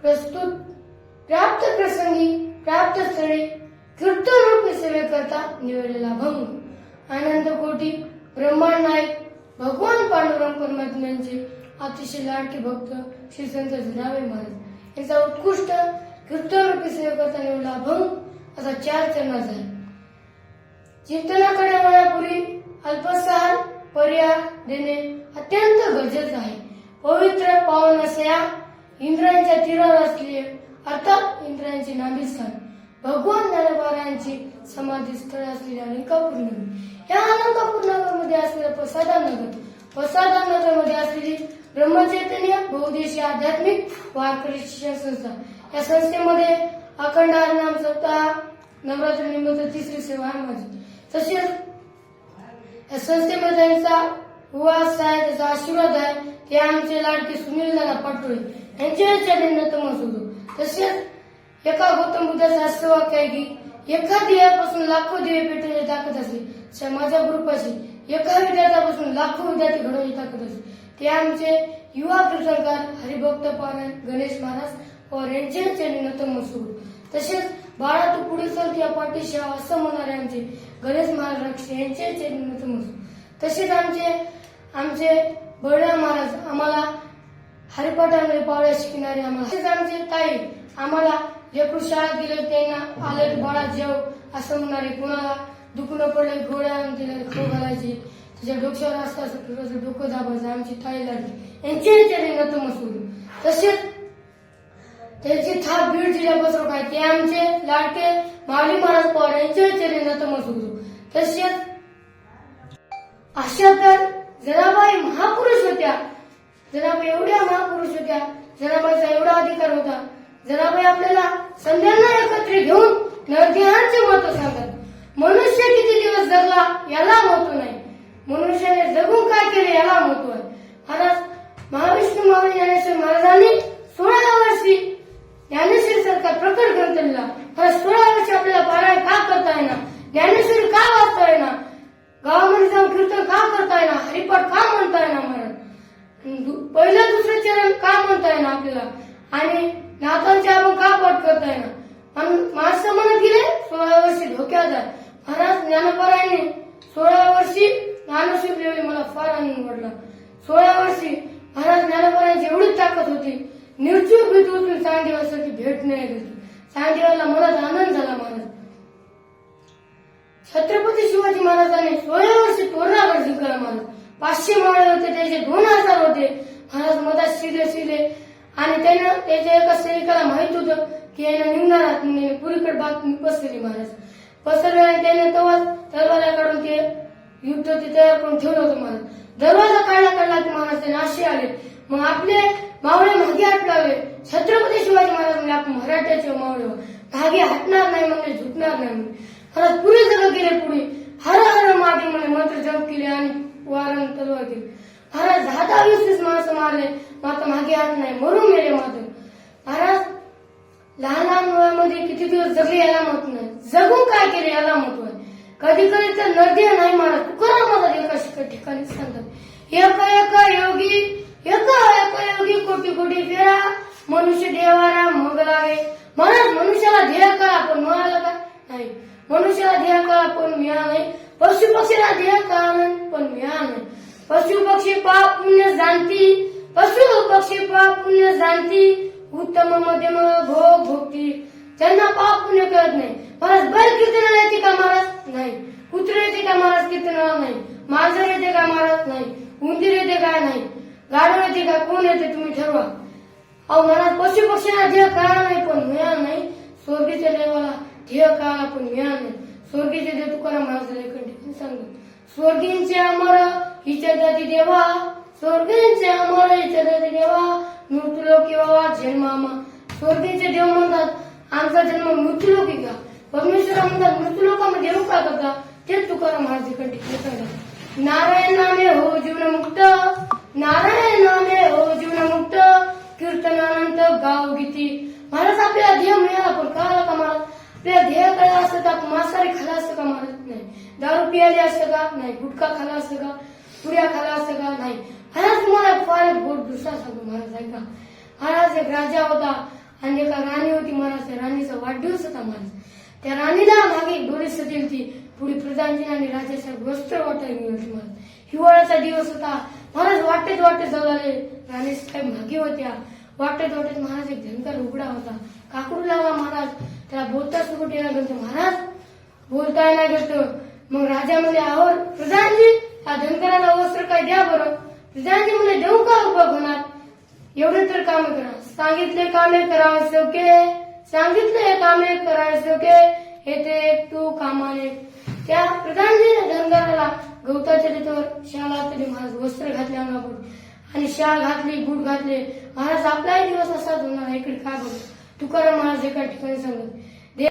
प्रस्तुत प्राप्त प्रसंगी प्राप्त स्थळी कीर्तन रूपी सेवेकरता निवडलेला भंग आनंद कोटी ब्रह्मांड नायक भगवान पांडुरंग परमात्म्यांचे अतिशय लाडके भक्त श्री संत जनावे महाराज यांचा उत्कृष्ट कीर्तन रूपी सेवेकरता निवडला भंग असा 4 चरणाचा आहे. चिंतनाकडे वळण्यापूर्वी अल्पसार पर्याय देणे अत्यंत गरजेचं आहे. पवित्र पावन असे इंद्रांच्या तीरावर असलेले अर्थात इंद्रांचे नाभिस्थान भगवान ज्ञानोबारायांची समाधी स्थळ असलेले अलंकापूर नगर. या अलंकापूर नगरमध्ये असलेल्या प्रसादानगर मध्ये असलेली ब्रह्मचैतन्य बहुदेशीय आध्यात्मिक वारकरी शिक्षण संस्था. या संस्थेमध्ये अखंड हरिनाम सप्ताह नवरात्री निमित्त 3री सेवा आहे माझी. तसेच या संस्थेमध्ये त्यांचा उवास आहे, त्याचा आशीर्वाद आहे ते आमचे लाडके सुनील दादा पाटोळे यांच्या चरणी नतमस्तक होतो. तसेच एका गौतम बुद्धाचं असं वाक्य आहे की एका दिव्यापासून लाखो दिवे पेटवण्याची ताकद असते. माझ्या ग्रुपाशी एका विद्यार्थ्यापासून लाखो विद्यार्थी घडवण्याची ताकद असते. ते आमचे युवा कीर्तनकार हरिभक्त पारायण गणेश महाराज व यांच्या चरणी नतमस्तक होतो. तसेच बाळा तू पुढे चल या पाठीशी असं म्हणणारे आमचे गणेश महाराज यांच्या चरणी नतमस्तक. तसेच आमचे बळराम महाराज आम्हाला हरिपाठामध्ये पावल्या शिकणारे आम्हाला. तसेच आमचे ताई आम्हाला लेकरू शाळेत गेले त्यांना आले बाळा जेव असं म्हणणारे, कुणाला दुखणं पडले घोड्या तिला खाऊ घालायचे, त्याच्या डोक्यावर असं डोकं दाबायचं आमची ताई लागली यांच्या चरणी नतमस्तक होतो. तसेच त्याची थाप बीड जिल्हा पसरवत आहे ते आमचे लाडके माऊली महाराज पवार यांच्या चरणी नतमस्तक होतो. तसेच अशा तर जनाबाई महापुरुष होत्या. जनाबाई एवढ्या महापुरुष होत्या, जनाबाईचा एवढा अधिकार होता. जनाबाई आपल्याला संध्यांना एकत्र घेऊन नरदेहांचे महत्व सांगतात. मनुष्य किती दिवस जगला याला महत्व नाही, मनुष्याने जगून काय केले याला महत्व आहे. महाराज महाविष्णू महाराज ज्ञानेश्वर महाराजांनी 16व्या वर्षी ज्ञानेश्वरी सरकार प्रकट ग्रंथ लिहिला. 16व्या वर्षी आपल्याला पारायण का करता येणार, ज्ञानेश्वरी का वाचता येणार, गावामध्ये जाऊन कीर्तन का करता येणार, हरिपाठ का म्हणता येणार, महाराज पहिलं दुसरं चरण का म्हणता येणार आपल्याला, आणि नाथांचे आपण का पाठ करता येणार. माणसं म्हणत गेले 16व्या वर्षी धोक्यात आहे. महाराज ज्ञानोबारायांनी 16व्या वर्षी ज्ञानेश्वरी लिहिली, मला फार आनंद वाटला. 16व्या वर्षी महाराज ज्ञानोबारायांची एवढीच ताकद होती, निर्चूक भीत उचलून सांगदेवासाठी भेट नाही दिली. सांगदेवाला मनात आनंद झाला. महाराज छत्रपती शिवाजी महाराजांनी 16व्या वर्षी तोरणागड जिंकला. महाराज 500 मावळे होते, त्याचे 2000 होते. महाराज मधात शिरले आणि त्यानं त्याच्या एका सैनिकाला माहित होतं की यानं निघणार पुरीकडे बातमी पसरली. महाराज पसरल्याने त्याने तेव्हा तलवारा काढून ते युद्ध ते तयार करून ठेवलं होतं. महाराज दरवाजा काढला की महाराज ते नाशे आले. मग आपले मावळे मागे हटलावे. छत्रपती शिवाजी महाराज म्हणजे आपण मराठ्याचे मावळे मागे हटणार नाही म्हणजे झुकणार नाही. महाराज पुढे जग गेले, पुढे हर हर मागे म्हणे मंत्र जप केले आणि वारण तलवार केली. महाराज 10-20 माणसं मारले, मात्र मागे हात नाही, मरून गेले. मात्र महाराज लहान वयामध्ये किती दिवस जगले याला महत्व नाही, जगून काय केले याला महत्व आहे. कधी कधी तर नरदेह नाही. महाराज तुकाराम महाराज एका ठिकाणी सांगतात, एका योगी कोटी फेरा मनुष्य देवारा मग लागे. महाराज मनुष्याला ध्येय कळा पण मिळाला का नाही, मनुष्याला ध्येय कळा पण मिळाला नाही, पशु पक्षीला ध्येय कळा नाही पण मिळाला नाही. पशु पक्षी पाप पुण्य जाणती उत्तम मध्यम भोग भोगती. त्यांना पाप पुण्य कळत नाही. महाराज बैल कीर्तनाला येते का महाराज नाही, कुत्र येते का महाराज कीर्तनाला नाही, मांजर येते का महाराज नाही, उंदीर येते का नाही, गाढव येते का, कोण येते तुम्ही ठरवा. अहो महाराज पशु पक्षीला ध्येय कळा नाही पण मिळाला नाही, स्वर्गीच्या देवाला ध्येय कळाला पण मिळाला नाही. स्वर्गीचे देव तुकाराम महाराज सांगतो, स्वर्गींचे अमर हिच्या जाती देवा, स्वर्गींचे अमर हिच्या जाती देवा, मृत्यूलोकी बाबा जन्मामा. स्वर्गीचे देव म्हणतात आमचा जन्म मृत्यूलोकी का, परमेश्वर म्हणतात मृत्यूलोकामध्ये देव का करता, तेच तुकाराम महाराज सांगतात. नारायण नामे हो जीवनमुक्त, नारायण नामे हो जीवनमुक्त, कीर्तनानंत गाव गीती. महाराज आपल्याला ध्येय मिळाला पण कळाला का महाराज, आपल्याला ध्येय कळलं असतं तर आपण मांसाहारी खाल्ला असतं का महाराज नाही, दारू पियाले असतं का नाही, गुटखा खाल्ला असतं का, पुऱ्या खाल्ला असतं का नाही. महाराज तुम्हाला फार गोड दुसरा सांगतो महाराज ऐका. महाराज एक राजा होता आणि एका राणी होती महाराज. त्या राणीचा वाढदिवस होता महाराज. त्या राणीला मागे डोळे सजेल ती पुढे प्रधानजी आणि राजासाहेब वस्त्र वाटायला गेली होती महाराज. हिवाळ्याचा दिवस होता महाराज. वाटत वाटत जवळले राणी साहेब मागे होत्या. वाटत वाटत महाराज एक धनगर उघडा होता. काकडू लागला महाराज. त्याला बोलता सुरू केला गेलं. महाराज बोलता येणार गेलं. मग राजा म्हणजे आवर प्रधानजी या धनगराला वस्त्र काय द्या बरं. प्रधानजी म्हणजे देऊ का उपयोग होणार. एवढे तर कामे करा. सांगितले कामे करावे सौके. सांगितले कामे करावे सौके. येथे तू कामाने. त्या प्रधानजीने धनगराला गवताच्या तिथवर शाला तरी महाराज वस्त्र घातले अंगावर आणि शाल घातली बूट घातले. महाराज आपलाही दिवस असाच होणार. इकडे काय बघ तुकाराम महाराज एका ठिकाणी सांगत